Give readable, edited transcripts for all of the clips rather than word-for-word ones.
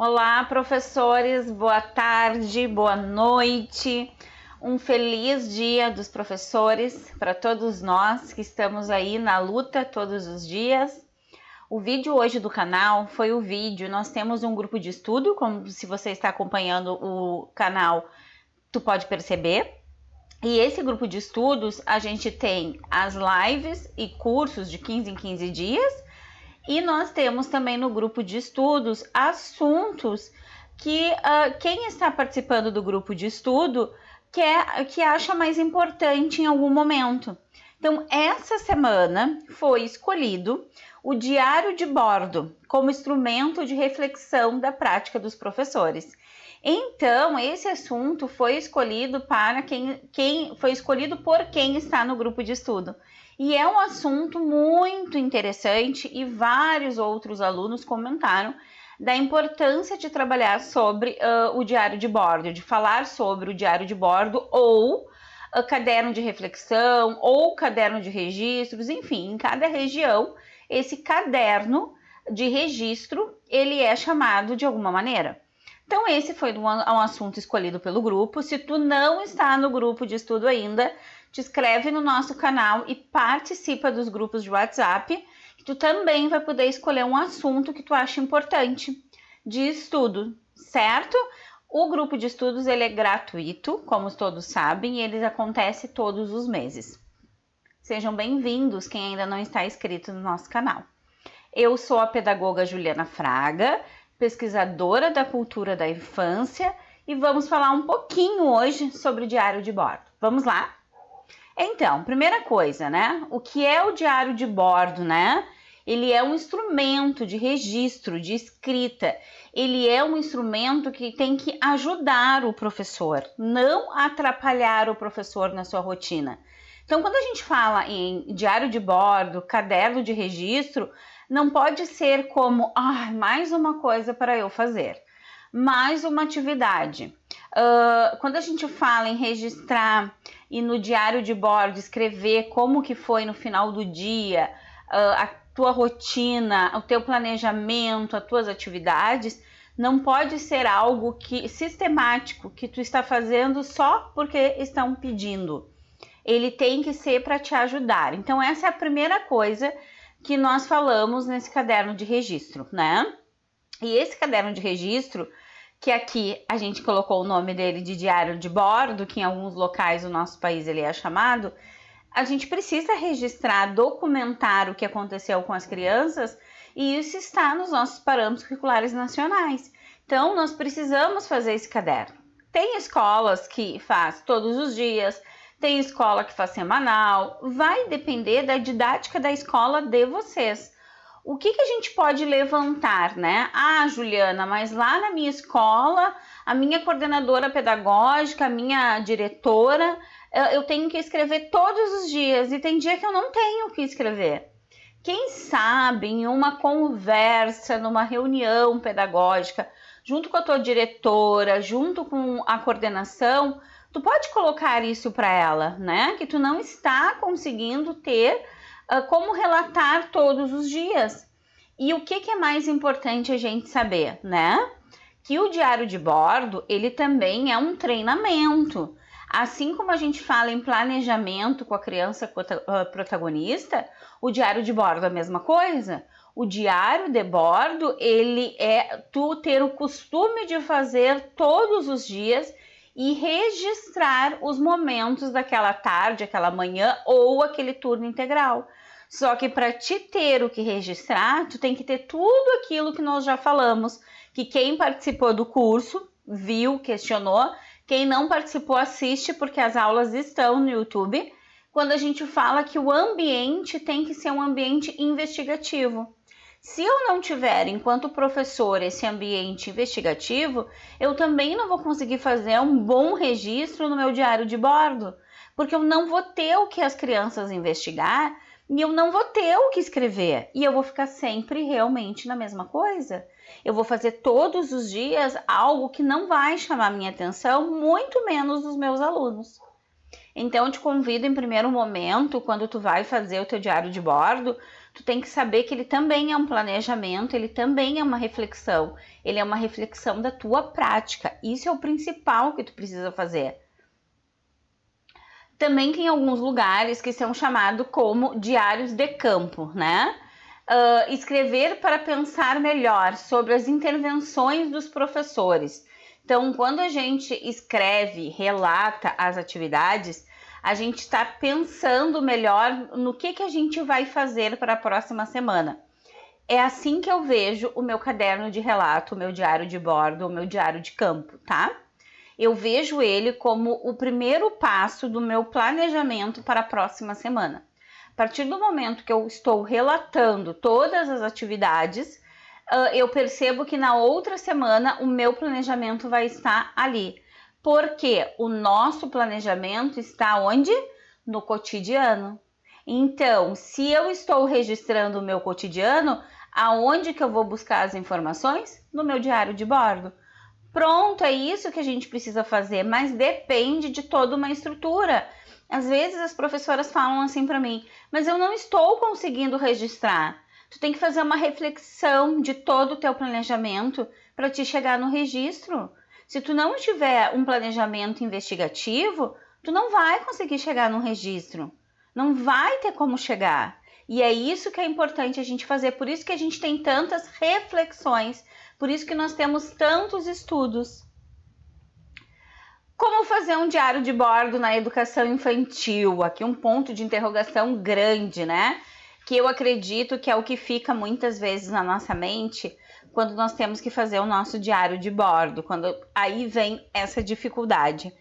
Olá, professores, boa tarde, boa noite. Um feliz dia dos professores para todos nós que estamos aí na luta todos os dias. O vídeo hoje do canal foi o vídeo, nós temos um grupo de estudo, como se você está acompanhando o canal, tu pode perceber. E esse grupo de estudos, a gente tem as lives e cursos de 15 em 15 dias, e nós temos também no grupo de estudos assuntos que quem está participando do grupo de estudo que acha mais importante em algum momento. Então, essa semana foi escolhido o diário de bordo como instrumento de reflexão da prática dos professores. Então, esse assunto foi escolhido para quem foi escolhido por quem está no grupo de estudo. E é um assunto muito interessante e vários outros alunos comentaram da importância de trabalhar sobre o diário de bordo, de falar sobre o diário de bordo ou caderno de reflexão ou caderno de registros, enfim, em cada região, esse caderno de registro, ele é chamado de alguma maneira. Então, esse foi um assunto escolhido pelo grupo. Se tu não está no grupo de estudo ainda, te inscreve no nosso canal e participa dos grupos de WhatsApp, que tu também vai poder escolher um assunto que tu acha importante de estudo, certo? O grupo de estudos ele é gratuito, como todos sabem, e ele acontece todos os meses. Sejam bem-vindos quem ainda não está inscrito no nosso canal. Eu sou a pedagoga Juliana Fraga, pesquisadora da cultura da infância, e vamos falar um pouquinho hoje sobre o diário de bordo. Vamos lá? Então, primeira coisa, né? O que é o diário de bordo, né? Ele é um instrumento de registro, de escrita. Ele é um instrumento que tem que ajudar o professor, não atrapalhar o professor na sua rotina. Então, quando a gente fala em diário de bordo, caderno de registro, não pode ser como, mais uma coisa para eu fazer, mais uma atividade. Quando a gente fala em registrar e no diário de bordo escrever como que foi no final do dia, a tua rotina, o teu planejamento, as tuas atividades, não pode ser algo sistemático que tu está fazendo só porque estão pedindo. Ele tem que ser para te ajudar. Então, essa é a primeira coisa que nós falamos nesse caderno de registro, né? E esse caderno de registro, que aqui a gente colocou o nome dele de diário de bordo, que em alguns locais do nosso país ele é chamado, a gente precisa registrar, documentar o que aconteceu com as crianças, e isso está nos nossos parâmetros curriculares nacionais. Então, nós precisamos fazer esse caderno. Tem escolas que faz todos os dias, tem escola que faz semanal, vai depender da didática da escola de vocês. O que a gente pode levantar, né? Juliana, mas lá na minha escola, a minha coordenadora pedagógica, a minha diretora, eu tenho que escrever todos os dias e tem dia que eu não tenho que escrever. Quem sabe em uma conversa, numa reunião pedagógica, junto com a tua diretora, junto com a coordenação, tu pode colocar isso para ela, né? Que tu não está conseguindo ter como relatar todos os dias. E o que é mais importante a gente saber, né? Que o diário de bordo, ele também é um treinamento. Assim como a gente fala em planejamento com a criança protagonista, o diário de bordo é a mesma coisa. O diário de bordo, ele é tu ter o costume de fazer todos os dias e registrar os momentos daquela tarde, aquela manhã ou aquele turno integral. Só que para te ter o que registrar, tu tem que ter tudo aquilo que nós já falamos, que quem participou do curso viu, questionou, quem não participou assiste porque as aulas estão no YouTube, quando a gente fala que o ambiente tem que ser um ambiente investigativo. Se eu não tiver, enquanto professor, esse ambiente investigativo, eu também não vou conseguir fazer um bom registro no meu diário de bordo, porque eu não vou ter o que as crianças investigar e eu não vou ter o que escrever. E eu vou ficar sempre realmente na mesma coisa. Eu vou fazer todos os dias algo que não vai chamar minha atenção, muito menos dos meus alunos. Então, eu te convido em primeiro momento, quando tu vai fazer o teu diário de bordo, tu tem que saber que ele também é um planejamento, ele também é uma reflexão. Ele é uma reflexão da tua prática. Isso é o principal que tu precisa fazer. Também tem alguns lugares que são chamados como diários de campo, né? Escrever para pensar melhor sobre as intervenções dos professores. Então, quando a gente escreve, relata as atividades, a gente está pensando melhor no que a gente vai fazer para a próxima semana. É assim que eu vejo o meu caderno de relato, o meu diário de bordo, o meu diário de campo, tá? Eu vejo ele como o primeiro passo do meu planejamento para a próxima semana. A partir do momento que eu estou relatando todas as atividades, eu percebo que na outra semana o meu planejamento vai estar ali. Porque o nosso planejamento está onde? No cotidiano. Então, se eu estou registrando o meu cotidiano, aonde que eu vou buscar as informações? No meu diário de bordo. Pronto, é isso que a gente precisa fazer, mas depende de toda uma estrutura. Às vezes as professoras falam assim para mim, mas eu não estou conseguindo registrar. Tu tem que fazer uma reflexão de todo o teu planejamento para te chegar no registro. Se tu não tiver um planejamento investigativo, tu não vai conseguir chegar no registro. Não vai ter como chegar. E é isso que é importante a gente fazer. Por isso que a gente tem tantas reflexões. Por isso que nós temos tantos estudos. Como fazer um diário de bordo na educação infantil? Aqui um ponto de interrogação grande, né? Que eu acredito que é o que fica muitas vezes na nossa mente quando nós temos que fazer o nosso diário de bordo. Quando aí vem essa dificuldade.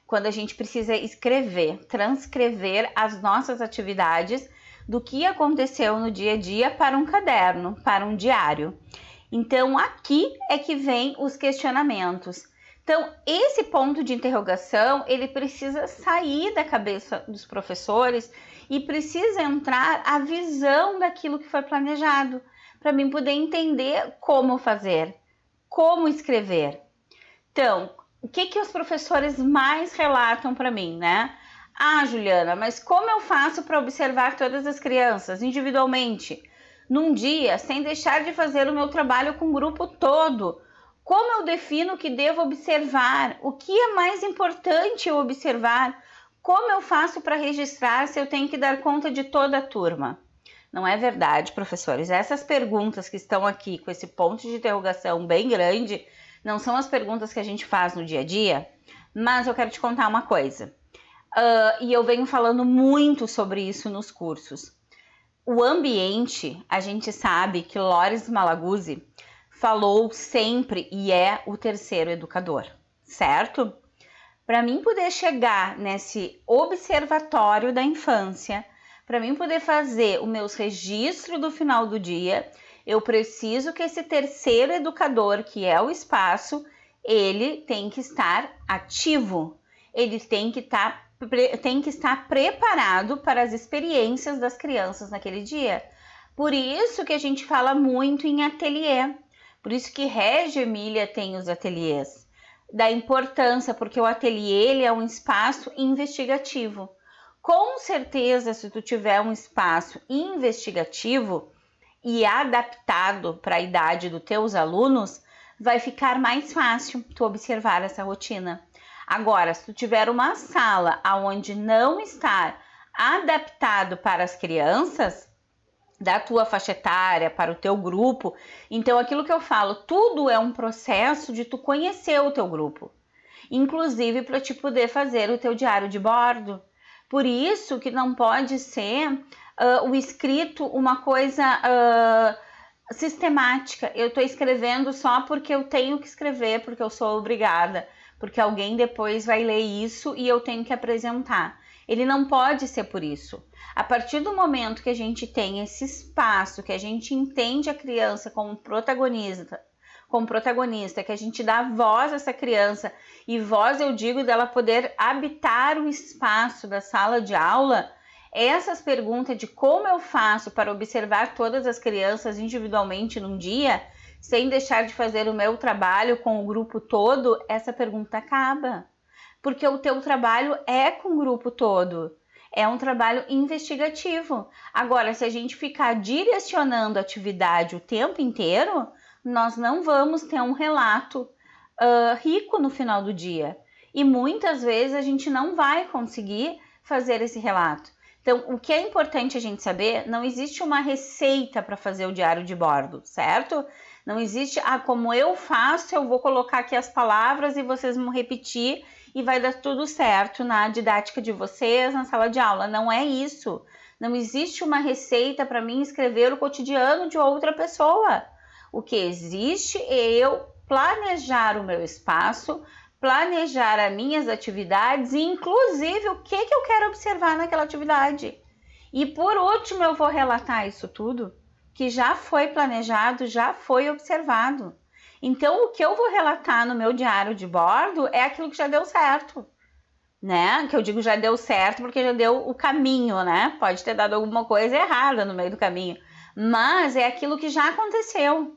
Quando a gente precisa escrever, transcrever as nossas atividades do que aconteceu no dia a dia para um caderno, para um diário. Então, aqui é que vem os questionamentos. Então, esse ponto de interrogação, ele precisa sair da cabeça dos professores e precisa entrar a visão daquilo que foi planejado, para mim poder entender como fazer, como escrever. Então, o que os professores mais relatam para mim, né? Ah, Juliana, mas como eu faço para observar todas as crianças individualmente? Num dia, sem deixar de fazer o meu trabalho com o grupo todo. Como eu defino o que devo observar? O que é mais importante eu observar? Como eu faço para registrar se eu tenho que dar conta de toda a turma? Não é verdade, professores? Essas perguntas que estão aqui com esse ponto de interrogação bem grande, não são as perguntas que a gente faz no dia a dia, mas eu quero te contar uma coisa. E eu venho falando muito sobre isso nos cursos. O ambiente, a gente sabe que Loris Malaguzzi falou sempre e é o terceiro educador, certo? Para mim poder chegar nesse observatório da infância, para mim poder fazer os meus registros do final do dia, eu preciso que esse terceiro educador, que é o espaço, ele tem que estar ativo, ele tem que estar preparado para as experiências das crianças naquele dia. Por isso que a gente fala muito em ateliê. Por isso que Reggio Emília tem os ateliês. Da importância, porque o ateliê ele é um espaço investigativo. Com certeza, se tu tiver um espaço investigativo e adaptado para a idade dos teus alunos, vai ficar mais fácil tu observar essa rotina. Agora, se tu tiver uma sala onde não está adaptado para as crianças da tua faixa etária, para o teu grupo, então aquilo que eu falo, tudo é um processo de tu conhecer o teu grupo, inclusive para te poder fazer o teu diário de bordo. Por isso que não pode ser o escrito uma coisa sistemática. Eu estou escrevendo só porque eu tenho que escrever, porque eu sou obrigada, porque alguém depois vai ler isso e eu tenho que apresentar. Ele não pode ser por isso. A partir do momento que a gente tem esse espaço, que a gente entende a criança como protagonista, que a gente dá voz a essa criança, e voz eu digo dela poder habitar o espaço da sala de aula, essas perguntas de como eu faço para observar todas as crianças individualmente num dia, sem deixar de fazer o meu trabalho com o grupo todo, essa pergunta acaba. Porque o teu trabalho é com o grupo todo. É um trabalho investigativo. Agora, se a gente ficar direcionando a atividade o tempo inteiro, nós não vamos ter um relato rico no final do dia. E muitas vezes a gente não vai conseguir fazer esse relato. Então, o que é importante a gente saber, não existe uma receita para fazer o diário de bordo, certo? Não existe, como eu faço, eu vou colocar aqui as palavras e vocês vão repetir e vai dar tudo certo na didática de vocês, na sala de aula. Não é isso. Não existe uma receita para mim escrever o cotidiano de outra pessoa. O que existe é eu planejar o meu espaço, planejar as minhas atividades e, inclusive, o que eu quero observar naquela atividade. E, por último, eu vou relatar isso tudo, que já foi planejado, já foi observado. Então, o que eu vou relatar no meu diário de bordo é aquilo que já deu certo, né? Que eu digo já deu certo porque já deu o caminho, né? Pode ter dado alguma coisa errada no meio do caminho, mas é aquilo que já aconteceu.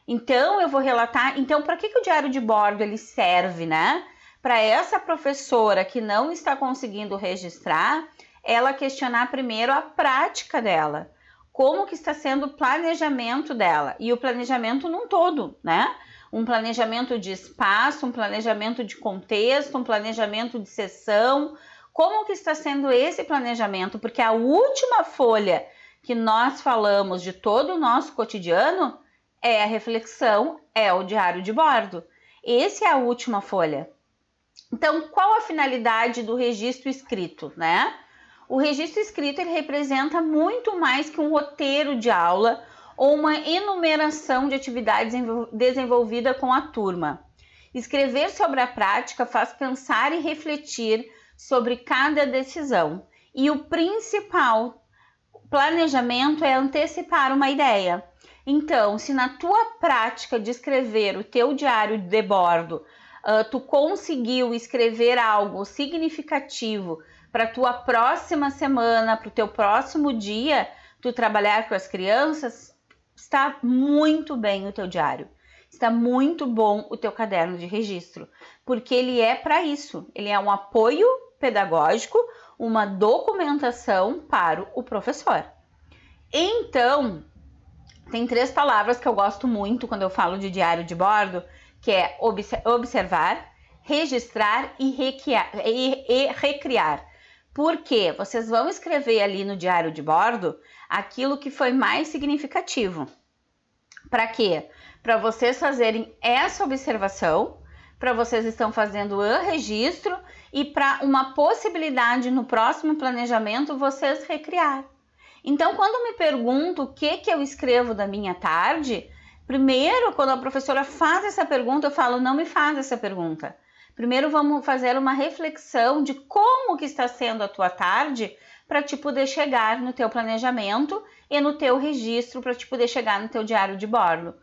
Então, eu vou relatar. Então, para que o diário de bordo ele serve, né? Para essa professora que não está conseguindo registrar, ela questionar primeiro a prática dela. Como que está sendo o planejamento dela e o planejamento num todo, né? Um planejamento de espaço, um planejamento de contexto, um planejamento de sessão. Como que está sendo esse planejamento? Porque a última folha que nós falamos de todo o nosso cotidiano é a reflexão, é o diário de bordo. Essa é a última folha. Então, qual a finalidade do registro escrito, né? O registro escrito ele representa muito mais que um roteiro de aula ou uma enumeração de atividades desenvolvida com a turma. Escrever sobre a prática faz pensar e refletir sobre cada decisão. E o principal planejamento é antecipar uma ideia. Então, se na tua prática de escrever o teu diário de bordo, tu conseguiu escrever algo significativo para tua próxima semana, para o teu próximo dia, tu trabalhar com as crianças, está muito bem o teu diário. Está muito bom o teu caderno de registro, porque ele é para isso. Ele é um apoio pedagógico, uma documentação para o professor. Então, tem 3 palavras que eu gosto muito quando eu falo de diário de bordo, que é observar, registrar e recriar. Porque vocês vão escrever ali no diário de bordo aquilo que foi mais significativo. Para quê? Para vocês fazerem essa observação, para vocês estão fazendo o registro e para uma possibilidade no próximo planejamento vocês recriar. Então, quando me pergunto o que eu escrevo da minha tarde, primeiro, quando a professora faz essa pergunta, eu falo, não me faz essa pergunta. Primeiro, vamos fazer uma reflexão de como que está sendo a tua tarde para te poder chegar no teu planejamento e no teu registro, para te poder chegar no teu diário de bordo.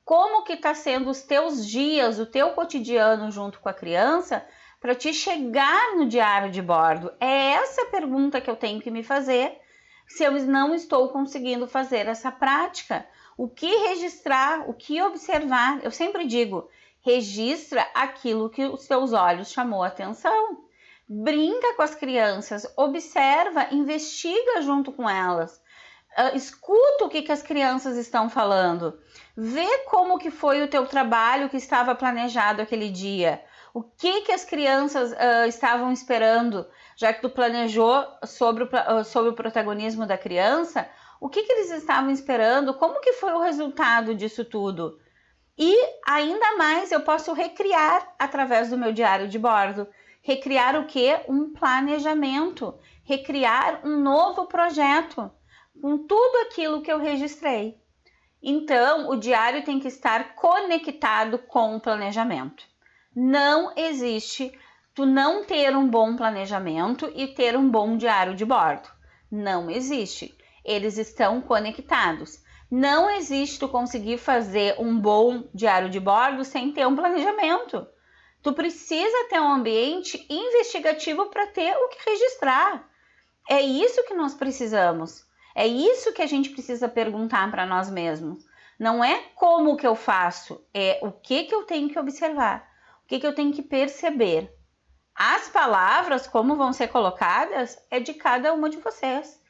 Como que está sendo os teus dias, o teu cotidiano junto com a criança, para te chegar no diário de bordo? É essa pergunta que eu tenho que me fazer se eu não estou conseguindo fazer essa prática. O que registrar, o que observar? Eu sempre digo, registra aquilo que os teus olhos chamou a atenção. Brinca com as crianças, observa, investiga junto com elas. Escuta o que as crianças estão falando. Vê como que foi o teu trabalho que estava planejado aquele dia. O que as crianças estavam esperando, já que tu planejou sobre o protagonismo da criança, o que eles estavam esperando, como que foi o resultado disso tudo. E ainda mais eu posso recriar através do meu diário de bordo. Recriar o quê? Um planejamento, recriar um novo projeto, com tudo aquilo que eu registrei. Então, o diário tem que estar conectado com o planejamento. Não existe tu não ter um bom planejamento e ter um bom diário de bordo. Não existe. Eles estão conectados. Não existe tu conseguir fazer um bom diário de bordo sem ter um planejamento. Tu precisa ter um ambiente investigativo para ter o que registrar. É isso que nós precisamos. É isso que a gente precisa perguntar para nós mesmos. Não é como que eu faço, é o que eu tenho que observar, o que eu tenho que perceber. As palavras, como vão ser colocadas, é de cada uma de vocês.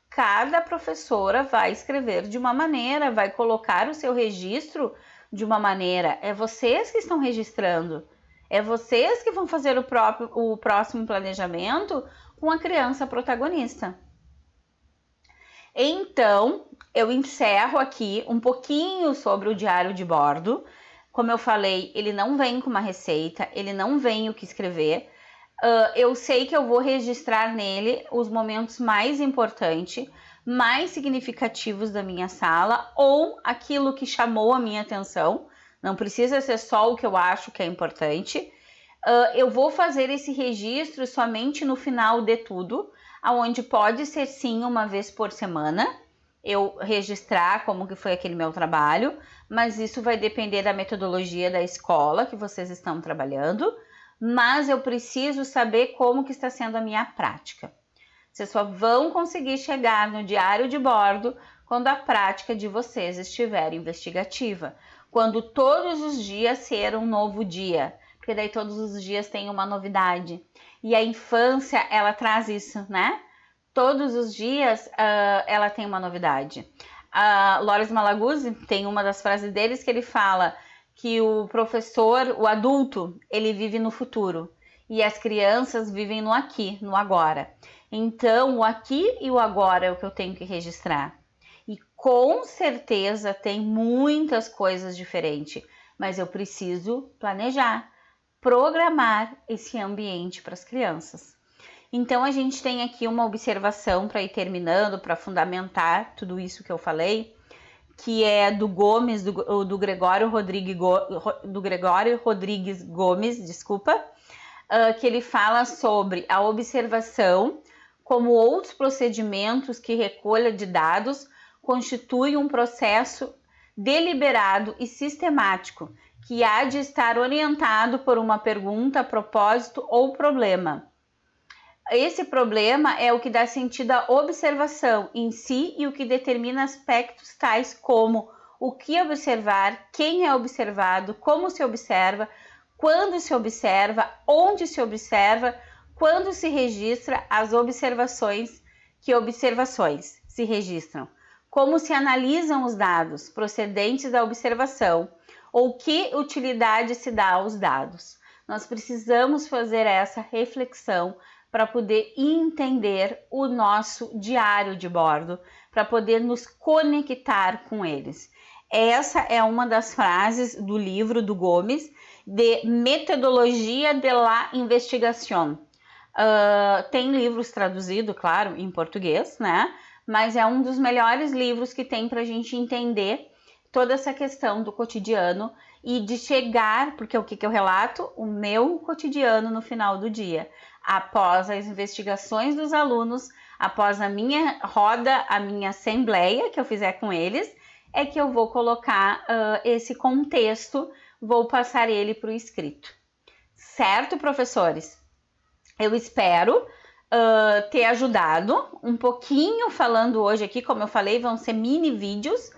Cada professora vai escrever de uma maneira, vai colocar o seu registro de uma maneira. É vocês que estão registrando. É vocês que vão fazer o próximo planejamento com a criança protagonista. Então, eu encerro aqui um pouquinho sobre o diário de bordo. Como eu falei, ele não vem com uma receita, ele não vem o que escrever. Eu sei que eu vou registrar nele os momentos mais importantes, mais significativos da minha sala ou aquilo que chamou a minha atenção. Não precisa ser só o que eu acho que é importante. Eu vou fazer esse registro somente no final de tudo, aonde pode ser sim uma vez por semana eu registrar como que foi aquele meu trabalho, mas isso vai depender da metodologia da escola que vocês estão trabalhando, mas eu preciso saber como que está sendo a minha prática. Vocês só vão conseguir chegar no diário de bordo quando a prática de vocês estiver investigativa, quando todos os dias ser um novo dia, porque daí todos os dias tem uma novidade. E a infância, ela traz isso, né? Todos os dias ela tem uma novidade. Loris Malaguzzi tem uma das frases deles que ele fala que o professor, o adulto, ele vive no futuro e as crianças vivem no aqui, no agora. Então, o aqui e o agora é o que eu tenho que registrar. E com certeza tem muitas coisas diferentes, mas eu preciso planejar, programar esse ambiente para as crianças. Então, a gente tem aqui uma observação para ir terminando, para fundamentar tudo isso que eu falei, que é do Gomes, do Gregório Rodrigues Gomes, que ele fala sobre a observação como outros procedimentos que recolha de dados constituem um processo deliberado e sistemático que há de estar orientado por uma pergunta, propósito ou problema. Esse problema é o que dá sentido à observação em si e o que determina aspectos tais como o que observar, quem é observado, como se observa, quando se observa, onde se observa, quando se registra as observações, que observações se registram, como se analisam os dados procedentes da observação ou que utilidade se dá aos dados. Nós precisamos fazer essa reflexão para poder entender o nosso diário de bordo, para poder nos conectar com eles. Essa é uma das frases do livro do Gomes, de Metodologia de la Investigación. Tem livros traduzidos, claro, em português, né? Mas é um dos melhores livros que tem para a gente entender toda essa questão do cotidiano e de chegar, porque o que eu relato? O meu cotidiano no final do dia. Após as investigações dos alunos, após a minha roda, a minha assembleia que eu fizer com eles, é que eu vou colocar esse contexto, vou passar ele para o escrito. Certo, professores? Eu espero ter ajudado um pouquinho falando hoje aqui, como eu falei, vão ser mini vídeos,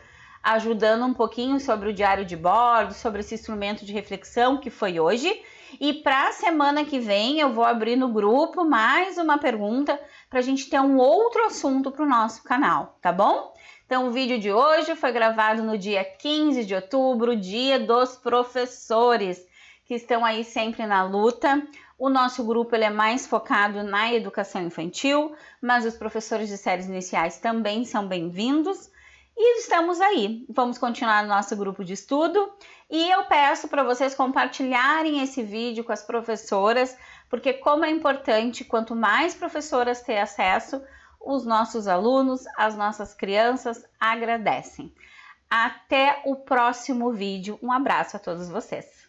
ajudando um pouquinho sobre o diário de bordo, sobre esse instrumento de reflexão que foi hoje. E para a semana que vem eu vou abrir no grupo mais uma pergunta para a gente ter um outro assunto para o nosso canal, tá bom? Então o vídeo de hoje foi gravado no dia 15 de outubro, dia dos professores, que estão aí sempre na luta. O nosso grupo ele é mais focado na educação infantil, mas os professores de séries iniciais também são bem-vindos. E estamos aí, vamos continuar no nosso grupo de estudo e eu peço para vocês compartilharem esse vídeo com as professoras, porque como é importante, quanto mais professoras ter acesso, os nossos alunos, as nossas crianças agradecem. Até o próximo vídeo, um abraço a todos vocês.